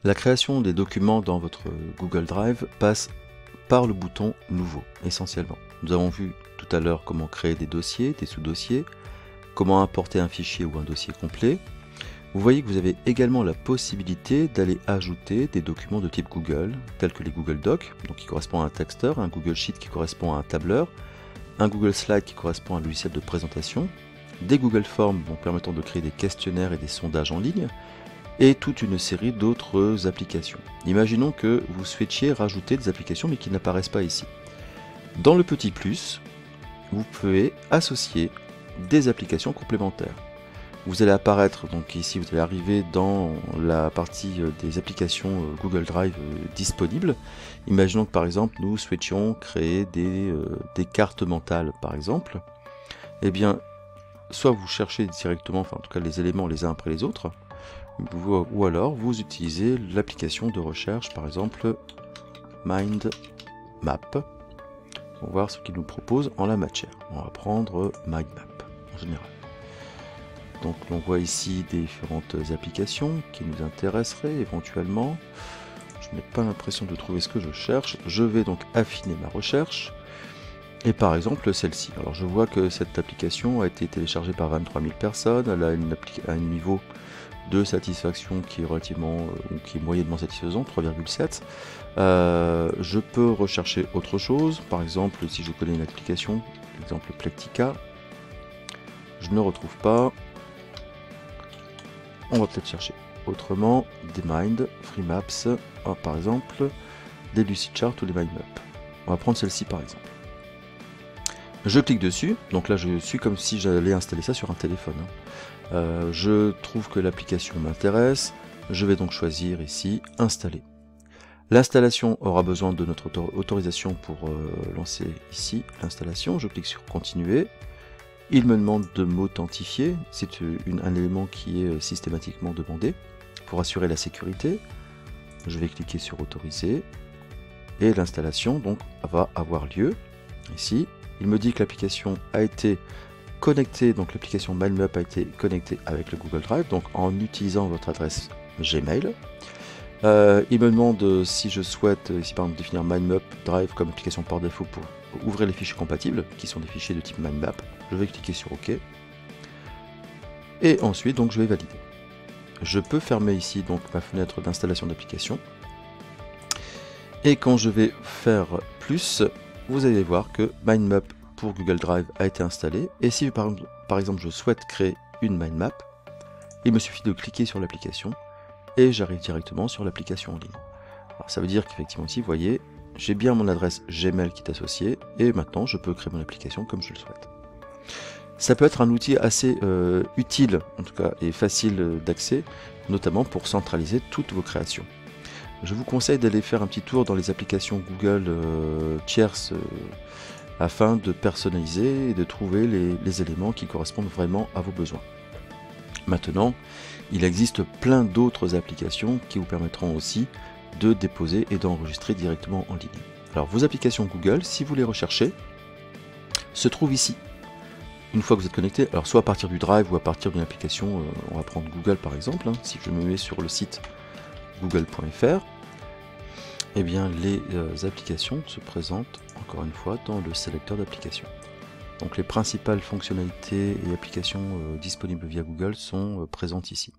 La création des documents dans votre Google Drive passe par le bouton Nouveau, essentiellement. Nous avons vu tout à l'heure comment créer des dossiers, des sous-dossiers, comment importer un fichier ou un dossier complet. Vous voyez que vous avez également la possibilité d'aller ajouter des documents de type Google, tels que les Google Docs, donc qui correspond à un texteur, un Google Sheet qui correspond à un tableur, un Google Slide qui correspond à un logiciel de présentation, des Google Forms permettant de créer des questionnaires et des sondages en ligne, et toute une série d'autres applications. Imaginons que vous souhaitiez rajouter des applications mais qui n'apparaissent pas ici. Dans le petit plus, vous pouvez associer des applications complémentaires. Vous allez apparaître, donc ici vous allez arriver dans la partie des applications Google Drive disponibles. Imaginons que par exemple nous souhaitions créer des cartes mentales par exemple. Eh bien, soit vous cherchez directement, enfin en tout cas les éléments les uns après les autres, ou alors vous utilisez l'application de recherche, par exemple Mind Map. On va voir ce qu'il nous propose en la matière. On va prendre Mind Map en général. Donc on voit ici différentes applications qui nous intéresseraient éventuellement. Je n'ai pas l'impression de trouver ce que je cherche. Je vais donc affiner ma recherche. Et par exemple celle-ci. Alors je vois que cette application a été téléchargée par 23 000 personnes. Elle a un niveau de satisfaction qui est relativement qui est moyennement satisfaisant, 3,7. Je peux rechercher autre chose, par exemple si je connais une application, par exemple Plectica, je ne retrouve pas. On va peut-être chercher autrement des Mind, Free Maps, par exemple des Lucidchart ou des Mind Map. On va prendre celle-ci par exemple. Je clique dessus, donc là je suis comme si j'allais installer ça sur un téléphone. Je trouve que l'application m'intéresse, je vais donc choisir ici installer. L'installation aura besoin de notre autorisation pour lancer ici l'installation. Je clique sur continuer. Il me demande de m'authentifier, c'est un élément qui est systématiquement demandé pour assurer la sécurité. Je vais cliquer sur autoriser et l'installation donc va avoir lieu ici. Il me dit que l'application a été connectée, donc l'application MindMap a été connectée avec le Google Drive, donc en utilisant votre adresse Gmail. Il me demande si je souhaite ici par exemple définir MindMap Drive comme application par défaut pour ouvrir les fichiers compatibles, qui sont des fichiers de type MindMap. Je vais cliquer sur OK. Et ensuite donc je vais valider. Je peux fermer ici donc ma fenêtre d'installation d'application. Et quand je vais faire plus, vous allez voir que MindMap pour Google Drive a été installé. Et si par exemple je souhaite créer une MindMap, il me suffit de cliquer sur l'application et j'arrive directement sur l'application en ligne. Alors, ça veut dire qu'effectivement ici, vous voyez, j'ai bien mon adresse Gmail qui est associée et maintenant je peux créer mon application comme je le souhaite. Ça peut être un outil assez utile en tout cas et facile d'accès, notamment pour centraliser toutes vos créations. Je vous conseille d'aller faire un petit tour dans les applications Google tierces afin de personnaliser et de trouver les éléments qui correspondent vraiment à vos besoins. Maintenant, il existe plein d'autres applications qui vous permettront aussi de déposer et d'enregistrer directement en ligne. Alors vos applications Google, si vous les recherchez, se trouvent ici. Une fois que vous êtes connecté, alors soit à partir du Drive ou à partir d'une application, on va prendre Google par exemple, si je me mets sur le site google.fr, eh bien les applications se présentent encore une fois dans le sélecteur d'applications. Donc les principales fonctionnalités et applications disponibles via Google sont présentes ici.